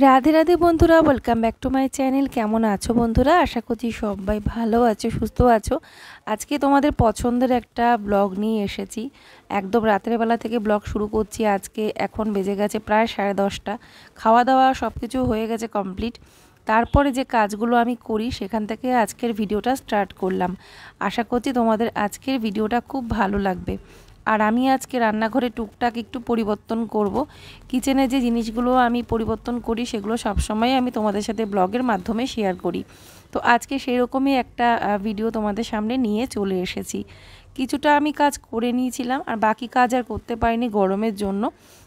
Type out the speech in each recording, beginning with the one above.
রাধে রাধে বন্ধুরা, welcome back to my channel. কেমন আছো বন্ধুরা? আশা করছি সবাই ভালো আছো, সুস্থ আছো। আজকে তোমাদের পছন্দের একটা ব্লগ নিয়ে এসেছি। একদম রাতের বেলা থেকে ব্লগ শুরু করছি। আজকে এখন বেজে গেছে প্রায় 10:30। খাওয়া দাওয়া সব কিছু হয়ে গেছে কমপ্লিট। তারপরে যে কাজগুলো আমি করি সেখান থেকে আজকের ভিডিওটা স্টার্ট করলাম। আশা করছি তোমাদের আজকের ভিডিওটা খুব ভালো লাগবে। আর আমি আজকে রান্নাঘরে টুকটাক একটু পরিবর্তন করব। কিচেনে যে জিনিসগুলো আমি পরিবর্তন করি সেগুলো সবসময় আমি তোমাদের সাথে ব্লগের মাধ্যমে শেয়ার করি। তো আজকে সেরকমই একটা ভিডিও তোমাদের সামনে নিয়ে চলে এসেছি। কিছুটা আমি কাজ করে নিয়েছিলাম, আর বাকি কাজ আর করতে পারিনি গরমের জন্য।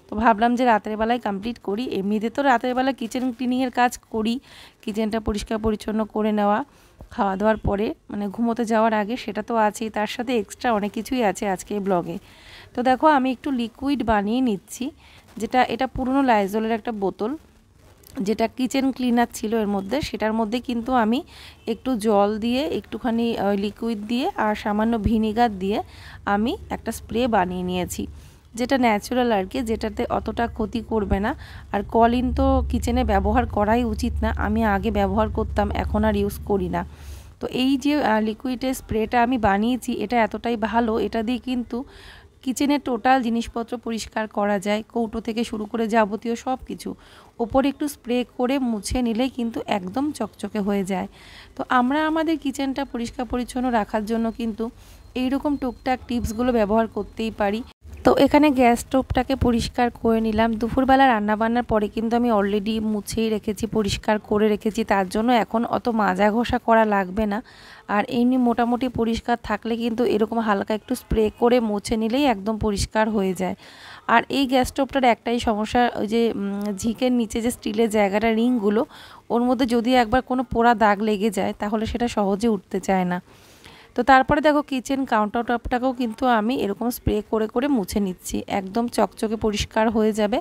তো ভাবলাম যে রাতের বেলায় কমপ্লিট করি। এমনিতে তো রাতের বেলা কিচেন ক্লিনিংয়ের কাজ করি, কিচেনটা পরিষ্কার পরিচ্ছন্ন করে নেওয়া খাওয়া দাওয়ার পরে, মানে ঘুমোতে যাওয়ার আগে, সেটা তো আছেই। তার সাথে এক্সট্রা অনেক কিছুই আছে আজকে এই ব্লগে। তো দেখো আমি একটু লিকুইড বানিয়ে নিচ্ছি, এটা পুরনো লাইজলের একটা বোতল, যেটা কিচেন ক্লিনার ছিল এর মধ্যে। সেটার মধ্যে কিন্তু আমি একটু জল দিয়ে, একটুখানি লিকুইড দিয়ে আর সামান্য ভিনিগার দিয়ে আমি একটা স্প্রে বানিয়ে নিয়েছি, যেটা ন্যাচারাল আর কি, যেটাতে অতটা ক্ষতি করবে না। আর কলিন তো কিচেনে ব্যবহার করাই উচিত না। আমি আগে ব্যবহার করতাম, এখন আর ইউজ করি না। তো এই যে লিকুইডের স্প্রেটা আমি বানিয়েছি, এটা এতটাই ভালো। এটা দিয়ে কিন্তু কিচেনের টোটাল জিনিসপত্র পরিষ্কার করা যায়, কৌটো থেকে শুরু করে যাবতীয় সব কিছু। ওপরে একটু স্প্রে করে মুছে নিলেই কিন্তু একদম চকচকে হয়ে যায়। তো আমরা আমাদের কিচেনটা পরিষ্কার পরিচ্ছন্ন রাখার জন্য কিন্তু এইরকম টুকটাক টিপসগুলো ব্যবহার করতেই পারি। তো এখানে গ্যাস স্টোভটাকে পরিষ্কার করে নিলাম। দুপুরবেলা রান্নাবান্নার পরে কিন্তু আমি অলরেডি মুছেই রেখেছি, পরিষ্কার করে রেখেছি। তার জন্য এখন অত মাজা ঘষা করা লাগবে না। আর এমনি মোটামুটি পরিষ্কার থাকলে কিন্তু এরকম হালকা একটু স্প্রে করে মুছে নিলেই একদম পরিষ্কার হয়ে যায়। আর এই গ্যাস স্টোভটার একটাই সমস্যা, ওই যে ঝিকের নিচে যে স্টিলের জায়গাটা, রিংগুলো, ওর মধ্যে যদি একবার কোনো পোড়া দাগ লেগে যায় তাহলে সেটা সহজে উঠতে চায় না। তো তারপরে দেখো কিচেন কাউন্টার টপটাকেও কিন্তু আমি এরকম স্প্রে করে করে মুছে নিচ্ছি, একদম চকচকে পরিষ্কার হয়ে যাবে।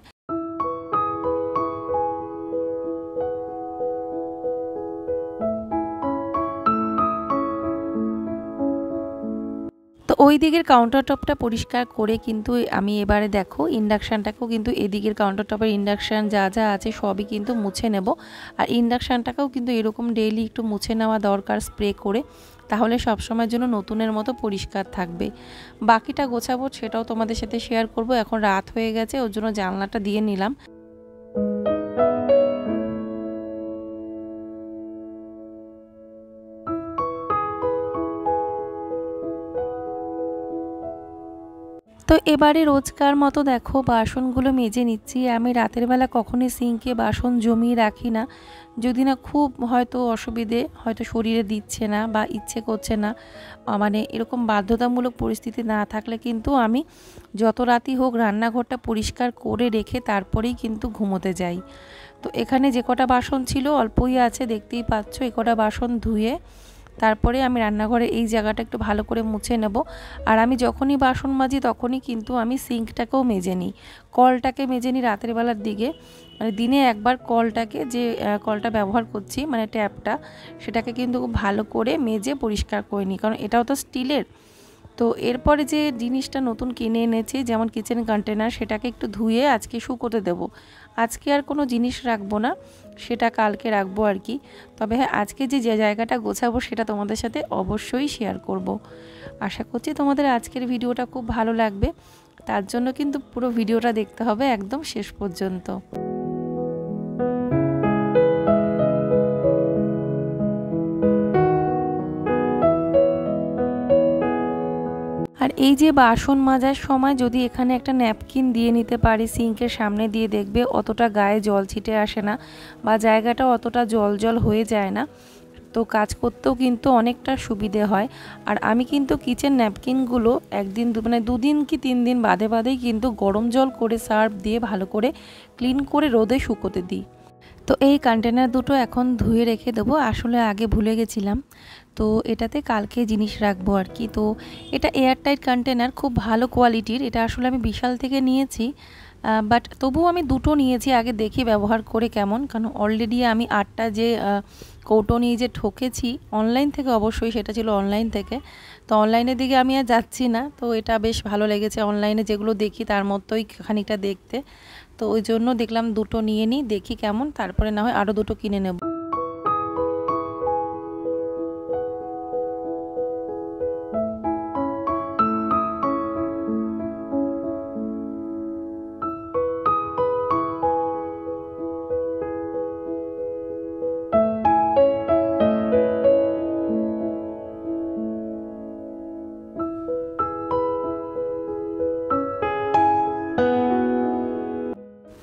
তো ওই দিকের কাউন্টার টপটা পরিষ্কার করে কিন্তু আমি এবারে দেখো ইন্ডাকশানটাকেও কিন্তু এদিকের কাউন্টার টপের ইন্ডাকশান যা যা আছে সবই কিন্তু মুছে নেব। আর ইন্ডাকশানটাকেও কিন্তু এরকম ডেইলি একটু মুছে নেওয়া দরকার স্প্রে করে, তাহলে সবসময়ের জন্য নতুনের মতো পরিষ্কার থাকবে। বাকিটা গোছাবো, সেটাও তোমাদের সাথে শেয়ার করব। এখন রাত হয়ে গেছে, ওর জন্য জানলাটা দিয়ে নিলাম। তো এবারে রোজকার মতো দেখো বাসনগুলো মেজে নিচ্ছি। আমি রাতের বেলা কখনোই সিঙ্কে বাসন জমিয়ে রাখি না, যদি না খুব হয়তো অসুবিধে, হয়তো শরীরে দিচ্ছে না বা ইচ্ছে করছে না, মানে এরকম বাধ্যতামূলক পরিস্থিতি না থাকলে কিন্তু আমি যত রাতই হোক রান্নাঘরটা পরিষ্কার করে রেখে তারপরেই কিন্তু ঘুমোতে যাই। তো এখানে যে কটা বাসন ছিল অল্পই আছে, দেখতেই পাচ্ছ। এ কটা বাসন ধুয়ে তারপরে আমি রান্নাঘরে এই জায়গাটা একটু ভালো করে মুছে নেব। আর আমি যখনই বাসন মাজি তখনই কিন্তু আমি সিঙ্কটাকেও মেজে নিই, কলটাকে মেজে নিই রাতের বেলার দিকে। মানে দিনে একবার কলটাকে, যে কলটা ব্যবহার করছি মানে ট্যাপটা, সেটাকে কিন্তু ভালো করে মেজে পরিষ্কার করে নিই, কারণ এটাও তো স্টিলের। তো এরপরে যে জিনিসটা নতুন কিনে এনেছি, যেমন কিচেন কন্টেনার, সেটাকে একটু ধুয়ে আজকে শুকোতে দেব। আজকে আর কোনো জিনিস রাখবো না, সেটা কালকে রাখবো আর কি। তবে হ্যাঁ, আজকে যে জায়গাটা গোছাবো সেটা তোমাদের সাথে অবশ্যই শেয়ার করব। আশা করছি তোমাদের আজকের ভিডিওটা খুব ভালো লাগবে। তার জন্য কিন্তু পুরো ভিডিওটা দেখতে হবে একদম শেষ পর্যন্ত। আর এই যে বাসন মাজার সময় যদি এখানে একটা ন্যাপকিন দিয়ে নিতে পারি সিঙ্কের সামনে দিয়ে, দেখবে অতটা গায়ে জল ছিটে আসে না বা জায়গাটা অতটা জল জল হয়ে যায় না। তো কাজ করতেও কিন্তু অনেকটা সুবিধে হয়। আর আমি কিন্তু কিচেন ন্যাপকিনগুলো একদিন মানে 2 দিন কি 3 দিন বাদে বাদেই কিন্তু গরম জল করে সার্ফ দিয়ে ভালো করে ক্লিন করে রোদে শুকোতে দিই। তো এই কন্টেনার দুটো এখন ধুয়ে রেখে দেবো, আসলে আগে ভুলে গেছিলাম। তো এটাতে কালকে জিনিস রাখবো আর কি। তো এটা এয়ারটাইট কন্টেনার, খুব ভালো কোয়ালিটির। এটা আসলে আমি বিশাল থেকে নিয়েছি, বাট তবুও আমি দুটো নিয়েছি আগে দেখি ব্যবহার করে কেমন, কারণ অলরেডি আমি 8টা যে কৌটো নিয়ে যে ঠকেছি অনলাইন থেকে, অবশ্যই সেটা ছিল অনলাইন থেকে। তো অনলাইনের দিকে আমি আর যাচ্ছি না। তো এটা বেশ ভালো লেগেছে, অনলাইনে যেগুলো দেখি তার মতোই খানিকটা দেখতে। তো ওই জন্য দেখলাম দুটো নিয়ে নিই, দেখি কেমন, তারপরে না হয় আরও দুটো কিনে নেব।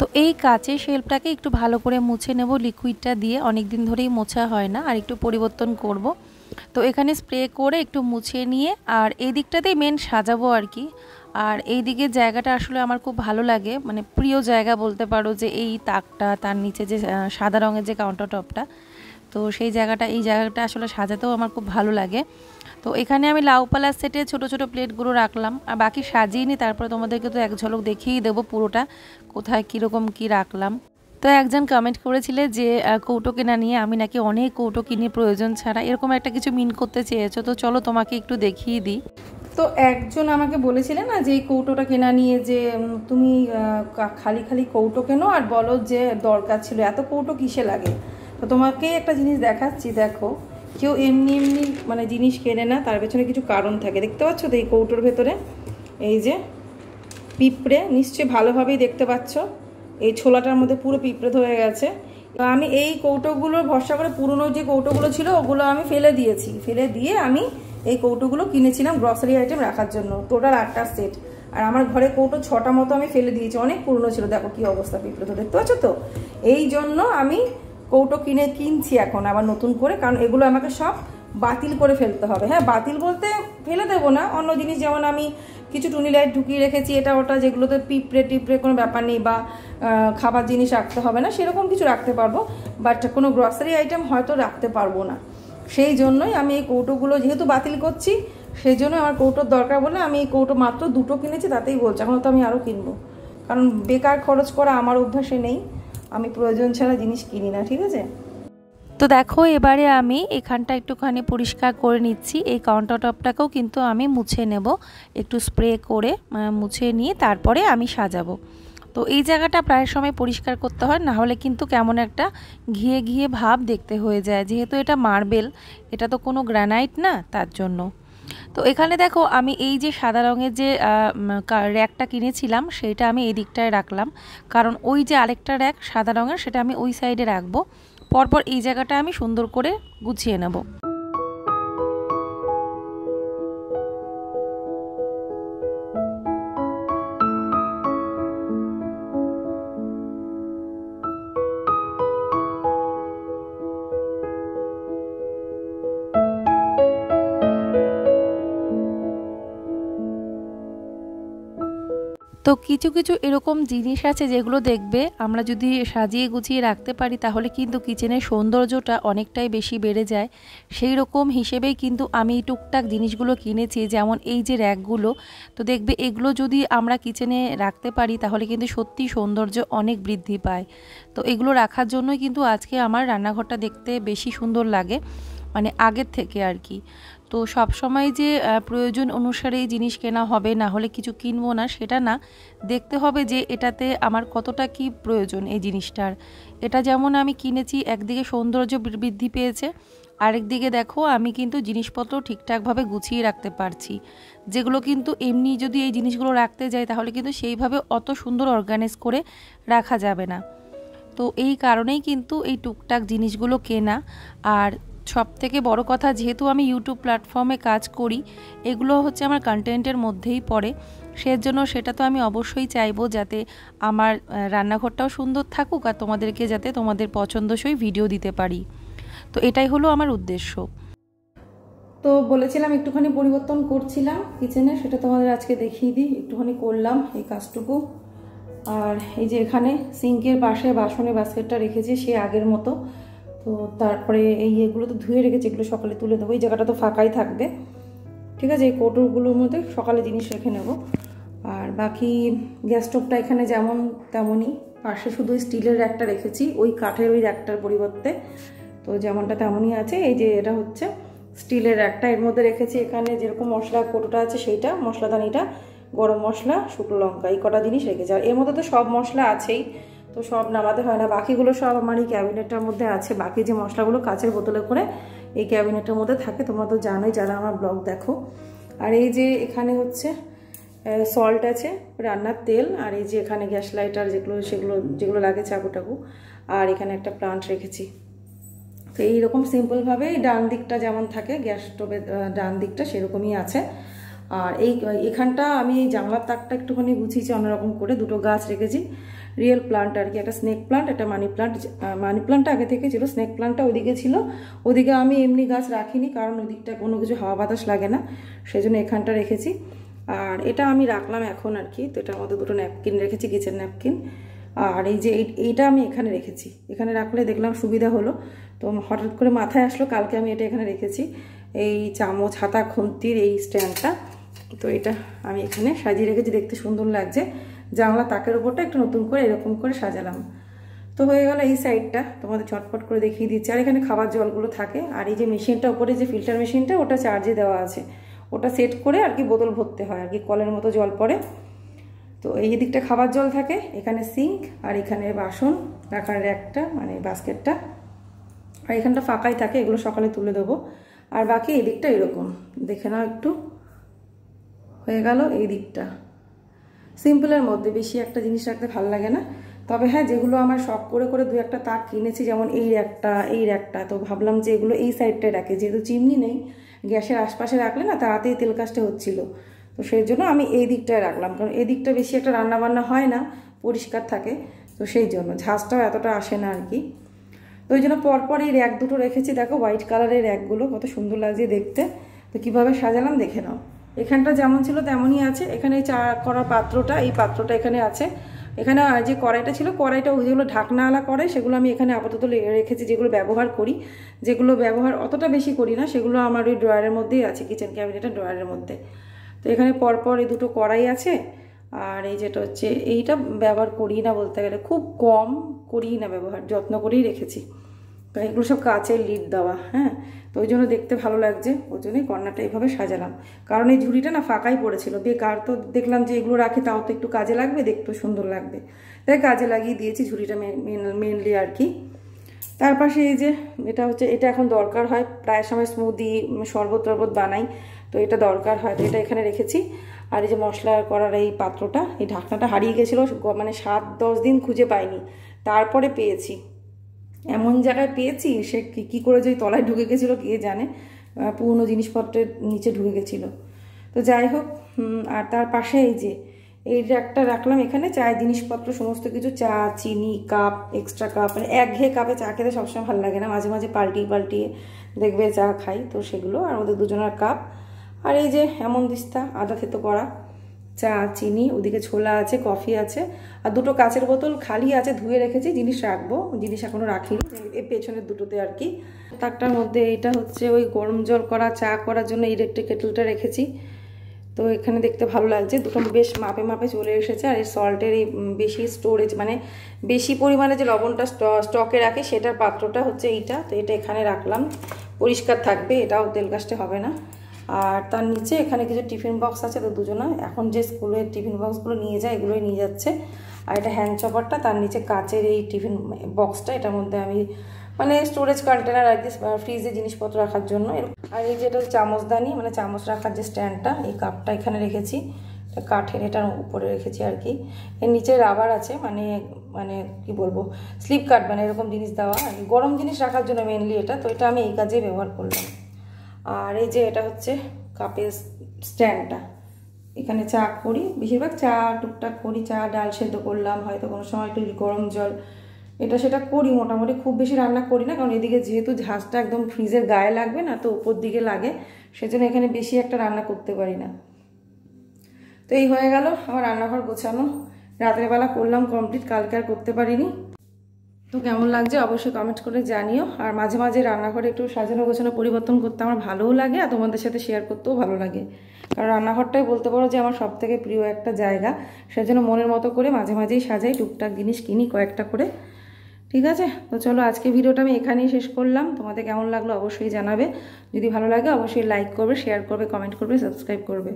তো এই কাচের শেলফটাকে একটু ভালো করে মুছে নেব লিকুইডটা দিয়ে, অনেক দিন ধরেই মোছা হয় না, আর একটু পরিবর্তন করব। তো এখানে স্প্রে করে একটু মুছে নিয়ে আর এই দিকটাতেই মেন সাজাবো আর কি। আর এই দিকের জায়গাটা আসলে আমার খুব ভালো লাগে, মানে প্রিয় জায়গা বলতে পারো, যে এই তাকটা, তার নিচে যে সাদা রঙের যে কাউন্টার টপটা, তো সেই জায়গাটা, এই জায়গাটা আসলে সাজাতেও আমার খুব ভালো লাগে। তো এখানে আমি লাউ পালার সেটে ছোট ছোট প্লেটগুলো রাখলাম, আর বাকি সাজিয়ে নিই, তারপরে তোমাদেরকে তো এক ঝলক দেখিয়ে দেবো পুরোটা কোথায় কীরকম কী রাখলাম। তো একজন কমেন্ট করেছিলে যে কৌটো কেনা নিয়ে আমি নাকি অনেক কৌটো কিনি প্রয়োজন ছাড়া, এরকম একটা কিছু মিন করতে চেয়েছো, তো চলো তোমাকে একটু দেখিয়ে দিই। তো একজন আমাকে বলেছিলে না যে এই কৌটোটা কেনা নিয়ে যে তুমি খালি খালি কৌটো কেনো আর বলো যে দরকার ছিল, এত কৌটো কিসে লাগে। তো তোমাকে একটা জিনিস দেখাচ্ছি, দেখো, কেউ এমনি এমনি মানে জিনিস কেনে না, তার পেছনে কিছু কারণ থাকে। দেখতে পাচ্ছ তো এই কৌটোর ভেতরে এই যে পিঁপড়ে, নিশ্চয়ই ভালোভাবেই দেখতে পাচ্ছ, এই ছোলাটার মধ্যে পুরো পিঁপড়ে ধরে গেছে। তো আমি এই কৌটোগুলোর ভরসা করে, পুরনো যে কৌটোগুলো ছিল ওগুলো আমি ফেলে দিয়েছি, ফেলে দিয়ে আমি এই কৌটোগুলো কিনেছিলাম গ্রসারি আইটেম রাখার জন্য, টোটাল 8টা সেট। আর আমার ঘরে কৌটো 6টা মতো আমি ফেলে দিয়েছি, অনেক পুরনো ছিল, দেখো কি অবস্থা পিঁপড়ে, তো দেখতে পাচ্ছ তো। এই জন্য আমি কৌটো কিনছি এখন আবার নতুন করে, কারণ এগুলো আমাকে সব বাতিল করে ফেলতে হবে। হ্যাঁ, বাতিল বলতে ফেলে দেবো না, অন্য জিনিস যেমন আমি কিছু টুনি লাইট ঢুকিয়ে রেখেছি এটা ওটা, যেগুলোতে পিঁপড়ে টিপড়ে কোনো ব্যাপার নেই, বা খাবার জিনিস রাখতে হবে না, সেরকম কিছু রাখতে পারবো, বাট কোনো গ্রসারি আইটেম হয়তো রাখতে পারবো না। সেই জন্যই আমি এই কৌটোগুলো যেহেতু বাতিল করছি, সেই জন্য আমার কৌটোর দরকার বলে আমি এই কৌটো মাত্র 2টো কিনেছি, তাতেই বলছি। এখন তো আমি আরও কিনবো, কারণ বেকার খরচ করা আমার অভ্যাসে নেই, আমি প্রয়োজন ছাড়া জিনিস কিনি না, ঠিক আছে। তো দেখো এবারে আমি এখানটা একটুখানি পরিষ্কার করে নিচ্ছি, এই কাউন্টার টপটাকেও কিন্তু আমি মুছে নেব, একটু স্প্রে করে মুছে নিয়ে তারপরে আমি সাজাবো। তো এই জায়গাটা প্রায় সময় পরিষ্কার করতে হয়, না হলে কিন্তু কেমন একটা ঘিয়ে ঘিয়ে ভাব দেখতে হয়ে যায়, যেহেতু এটা মার্বেল, এটা তো কোনো গ্রানাইট না, তার জন্য। তো এখানে দেখো আমি এই যে সাদা রঙের যে র্যাকটা কিনেছিলাম সেইটা আমি এই দিকটায় রাখলাম, কারণ ওই যে আরেকটা র্যাক সাদা রঙের সেটা আমি ওই সাইডে রাখবো, পরপর এই জায়গাটা আমি সুন্দর করে গুছিয়ে নেব। তো কিছু কিছু এরকম জিনিস আছে যেগুলো দেখবে আমরা যদি সাজিয়ে গুছিয়ে রাখতে পারি তাহলে কিন্তু কিচেনের সৌন্দর্যটা অনেকটাই বেশি বেড়ে যায়। সেই রকম হিসেবেই কিন্তু আমি টুকটাক জিনিসগুলো কিনেছি, যেমন এই যে র্যাকগুলো। তো দেখবে এগুলো যদি আমরা কিচেনে রাখতে পারি তাহলে কিন্তু সত্যি সৌন্দর্য অনেক বৃদ্ধি পায়। তো এগুলো রাখার জন্যই কিন্তু আজকে আমার রান্নাঘরটা দেখতে বেশি সুন্দর লাগে, মানে আগের থেকে আর কি। তো সব সময় যে প্রয়োজন অনুসারে এই জিনিস কেনা হবে, না হলে কিছু কিনবো না সেটা না, দেখতে হবে যে এটাতে আমার কতটা কি প্রয়োজন এই জিনিসটার। এটা যেমন আমি কিনেছি, একদিকে সৌন্দর্য বৃদ্ধি পেয়েছে, আরেকদিকে দেখো আমি কিন্তু জিনিসপত্র ঠিকঠাকভাবে গুছিয়ে রাখতে পারছি, যেগুলো কিন্তু এমনি যদি এই জিনিসগুলো রাখতে যাই তাহলে কিন্তু সেইভাবে অত সুন্দর অর্গানাইজ করে রাখা যাবে না। তো এই কারণেই কিন্তু এই টুকটাক জিনিসগুলো কেনা। আর সব থেকে বড় কথা, যেহেতু আমি ইউটিউব প্ল্যাটফর্মে কাজ করি, এগুলো হচ্ছে আমার কন্টেন্টের মধ্যেই পড়ে, সেজন্য সেটা তো আমি অবশ্যই চাইবো যাতে আমার রান্নাঘরটাও সুন্দর থাকুক আর তোমাদেরকে যাতে তোমাদের পছন্দসই ভিডিও দিতে পারি। তো এটাই হলো আমার উদ্দেশ্য। তো বলেছিলাম একটুখানি পরিবর্তন করছিলাম কিচেনে, সেটা তোমাদের আজকে দেখিয়ে দিই, একটুখানি করলাম এই কাজটুকু। আর এই যে এখানে সিঙ্কের পাশে বাসনের বাস্কেটটা রেখেছি সে আগের মতো। তো তারপরে এই এগুলো তো ধুয়ে রেখেছি, এগুলো সকালে তুলে দেবো, এই জায়গাটা তো ফাঁকাই থাকবে, ঠিক আছে। এই কৌটোগুলোর মধ্যে সকালে জিনিস রেখে নেব। আর বাকি গ্যাস স্টোভটা এখানে যেমন তেমনই, পাশে শুধু স্টিলের র্যাকটা রেখেছি ওই কাঠের ওই র্যাকটার পরিবর্তে, তো যেমনটা তেমনই আছে। এই যে এটা হচ্ছে স্টিলের র্যাকটা, এর মধ্যে রেখেছি এখানে যেরকম মশলা কৌটোটা আছে সেইটা, মশলাদানিটা, গরম মশলা, শুকনো লঙ্কা, এই কটা জিনিস রেখেছি। আর এর মধ্যে তো সব মশলা আছেই, তো সব নামাতে হয় না। বাকিগুলো সব আমার এই ক্যাবিনেটের মধ্যে আছে। বাকি যে মশলাগুলো কাচের বোতলে করে এই ক্যাবিনেটের মধ্যে থাকে, তোমরা তো জানোই যারা আমার ব্লগ দেখো। আর এই যে এখানে হচ্ছে সল্ট আছে, রান্নার তেল, আর এই যে এখানে গ্যাস লাইটার যেগুলো লাগে চাকু টাকু, আর এখানে একটা প্লান্ট রেখেছি। তো এইরকম সিম্পলভাবে ডান দিকটা যেমন থাকে গ্যাস স্টোভের ডান দিকটা সেরকমই আছে। আর এখানটা আমি এই জানলার তাকটা একটুখানি গুছিয়েছি অন্যরকম করে, দুটো গাছ রেখেছি রিয়েল প্লান্ট আর কি, একটা স্নেক প্লান্ট, একটা মানি প্লান্ট। মানি প্লান্টটা আগে থেকে ছিল, স্নেক প্লান্টটা ওদিকে ছিল। ওদিকে আমি এমনি গাছ রাখিনি, কারণ ওদিকটা কোনো কিছু হাওয়া বাতাস লাগে না, সেই জন্য এখানটা রেখেছি। আর এটা আমি রাখলাম এখন আর কি। তো এটার মধ্যে দুটো ন্যাপকিন রেখেছি, কিচেন ন্যাপকিন। আর এই যে এইটা আমি এখানে রেখেছি, এখানে রাখলে দেখলাম সুবিধা হলো। তো হঠাৎ করে মাথায় আসলো, কালকে আমি এটা এখানে রেখেছি, এই চামচ হাতা খুন্তির এই স্ট্যান্ডটা। তো এটা আমি এখানে সাজিয়ে রেখেছি, দেখতে সুন্দর লাগছে। জানলা তাকের উপরটা একটু নতুন করে এরকম করে সাজালাম। তো হয়ে গেল এই সাইডটা, তোমাদের চটপট করে দেখিয়ে দিচ্ছি। আর এখানে খাবার জলগুলো থাকে। আর এই যে মেশিনটা উপরে, যে ফিল্টার মেশিনটা, ওটা চার্জে দেওয়া আছে, ওটা সেট করে আর কি বোতল ভরতে হয় আর কি, কলের মতো জল পড়ে। তো এই দিকটা খাবার জল থাকে, এখানে সিঙ্ক, আর এখানে বাসন রাখার একটা মানে বাস্কেটটা, আর এখানটা ফাঁকাই থাকে, এগুলো সকালে তুলে দেবো। আর বাকি এই দিকটা এরকম দেখে নাও একটু। হয়ে গেল এই দিকটা সিম্পলের মধ্যে, বেশি একটা জিনিস রাখতে ভালো লাগে না। তবে হ্যাঁ, যেগুলো আমার শখ করে করে দু একটা তাক কিনেছি, যেমন এই একটা, তো ভাবলাম যে এগুলো এই সাইডটায় রাখে, যেহেতু চিমনি নেই, গ্যাসের আশপাশে রাখলে না তাড়াতাড়ি তেল কাজটা হচ্ছিলো, তো সেই জন্য আমি এই দিকটায় রাখলাম। কারণ এই দিকটা বেশি একটা রান্নাবান্না হয় না, পরিষ্কার থাকে, তো সেই জন্য ঝাঁজটাও এতটা আসে না আর কি। তো ওই জন্য পরপর এই র্যাক দুটো রেখেছি। দেখো হোয়াইট কালারের র্যাকগুলো কত সুন্দর লাগছে দেখতে। তো কীভাবে সাজালাম দেখে নাও। এখানটা যেমন ছিল তেমনই আছে। এখানে এই চা করার পাত্রটা, এই পাত্রটা এখানে আছে। এখানে যে কড়াইটা ছিল, কড়াইটা যেগুলো ঢাকনাওয়ালা কড়াই, সেগুলো আমি এখানে আপাতত রেখেছি। যেগুলো ব্যবহার করি, যেগুলো ব্যবহার অতটা বেশি করি না, সেগুলো আমার ওই ড্রয়ারের মধ্যেই আছে, কিচেন ক্যাবিনেটের ড্রয়ারের মধ্যে। তো এখানে পরপর এই দুটো কড়াই আছে। আর এই যেটা হচ্ছে, এইটা ব্যবহার করি না বলতে গেলে, খুব কম করি না ব্যবহার, যত্ন করেই রেখেছি। তো এগুলো সব কাচের লিড দেওয়া, হ্যাঁ, তো ওই জন্য দেখতে ভালো লাগছে, ওই জন্যই কর্নারটা এইভাবে সাজালাম। কারণ এই ঝুড়িটা না ফাঁকাই পড়েছিল, বেকার, তো দেখলাম যে এগুলো রাখি তাও তো একটু কাজে লাগবে, দেখতেও সুন্দর লাগবে, তাই কাজে লাগিয়ে দিয়েছি ঝুড়িটা মেনলি আর কি। তার পাশে এই যে এটা হচ্ছে, এটা এখন দরকার হয়, প্রায় সময় স্মুদি শরবত টরবত বানাই, তো এটা দরকার হয়, তো এটা এখানে রেখেছি। আর এই যে মশলা করার এই পাত্রটা, এই ঢাকনাটা হারিয়ে গেছিলো, মানে 7-10 দিন খুঁজে পাইনি, তারপরে পেয়েছি। এমন জায়গায় পেয়েছি, সে কী করে যে তলায় ঢুকে গেছিলো কে জানে, পুরনো জিনিসপত্রের নিচে ঢুকে গেছিলো। তো যাই হোক, আর তার পাশে এই যে এই একটা রাখলাম, এখানে চায়ের জিনিসপত্র সমস্ত কিছু, চা, চিনি, কাপ, এক্সট্রা কাপ, মানে একঘেয়ে কাপে চা খেতে সবসময় ভালো লাগে না, মাঝে মাঝে পাল্টিয়ে দেখবে চা খাই, তো সেগুলো। আর ওদের দুজনের কাপ। আর এই যে এমন দিস্তা আদা থেতো করা, চা, চিনি, ওদিকে ছোলা আছে, কফি আছে, আর দুটো কাচের বোতল খালি আছে, ধুয়ে রেখেছি, জিনিস রাখবো, জিনিস এখনও রাখিনি, এই পেছনের দুটোতে আর কি। তাকটার মধ্যে এইটা হচ্ছে ওই গরম জল করা, চা করার জন্য ইলেকট্রিক কেটলটা রেখেছি। তো এখানে দেখতে ভালো লাগছে, দুটো বেশ মাপে মাপে চলে এসেছে। আর এই সল্টের এই বেশি স্টোরেজ, মানে বেশি পরিমাণে যে লবণটা স্টকে রাখে, সেটার পাত্রটা হচ্ছে এইটা। তো এটা এখানে রাখলাম, পরিষ্কার থাকবে, এটাও তেল কাজতে হবে না। আর তার নিচে এখানে কিছু টিফিন বক্স আছে, তো দুজনা এখন যে স্কুলের টিফিন বক্সগুলো নিয়ে যায়, এগুলোই নিয়ে যাচ্ছে। আর এটা হ্যান্ড চপারটা, তার নিচে কাচের এই টিফিন বক্সটা, এটার মধ্যে আমি মানে স্টোরেজ কন্টেনার আর কি, ফ্রিজে জিনিসপত্র রাখার জন্য। আর এই যেটা চামচদানি, মানে চামচ রাখার যে স্ট্যান্ডটা, এই কাপটা এখানে রেখেছি, কাঠের, এটার উপরে রেখেছি আর কি। এর নিচে রাবার আছে, মানে মানে কি বলবো, স্লিপ কাট, মানে এরকম জিনিস দেওয়া আর কি, গরম জিনিস রাখার জন্য মেনলি এটা। তো এটা আমি এই কাজে ব্যবহার করলাম। আর এই যে এটা হচ্ছে কাপের স্ট্যান্ডটা, এখানে চা করি, বেশিরভাগ চা টুকটাক করি, চা ডাল সেদ্ধ করলাম, হয়তো কোনো সময় একটু গরম জল, এটা সেটা করি, মোটামুটি খুব বেশি রান্না করি না, কারণ এদিকে যেহেতু ঝাঁজটা একদম ফ্রিজের গায়ে লাগবে না, তো উপর দিকে লাগে, সেজন্য এখানে বেশি একটা রান্না করতে পারি না। তো এই হয়ে গেল আমার রান্নাঘর গোছানো, রাতের বেলা করলাম কমপ্লিট, কালকে আর করতে পারিনি। তো কেমন লাগছে অবশ্যই কমেন্ট করে জানিও। আর মাঝে মাঝে রান্নাঘরে একটু সাজানো গোছানো পরিবর্তন করতে আমার ভালোও লাগে, আর তোমাদের সাথে শেয়ার করতেও ভালো লাগে, কারণ রান্নাঘরটাই বলতে পারো যে আমার সবথেকে প্রিয় একটা জায়গা, সেজন্য মনের মতো করে মাঝে মাঝেই সাজাই, টুকটাক জিনিস কিনি কয়েকটা করে। ঠিক আছে, তো চলো আজকে ভিডিওটা আমি এখানেই শেষ করলাম। তোমাদের কেমন লাগলো অবশ্যই জানাবে, যদি ভালো লাগে অবশ্যই লাইক করবে, শেয়ার করবে, কমেন্ট করবে, সাবস্ক্রাইব করবে।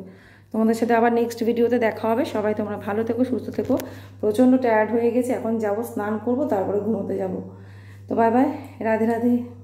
তোমাদের সাথে আবার নেক্সট ভিডিওতে দেখা হবে। সবাই তোমরা ভালো থেকো, সুস্থ থেকো। প্রচণ্ড টায়ার্ড হয়ে গেছে, এখন যাব স্নান করব, তারপরে ঘুমোতে যাব। তো বাই বাই, রাধে রাধে।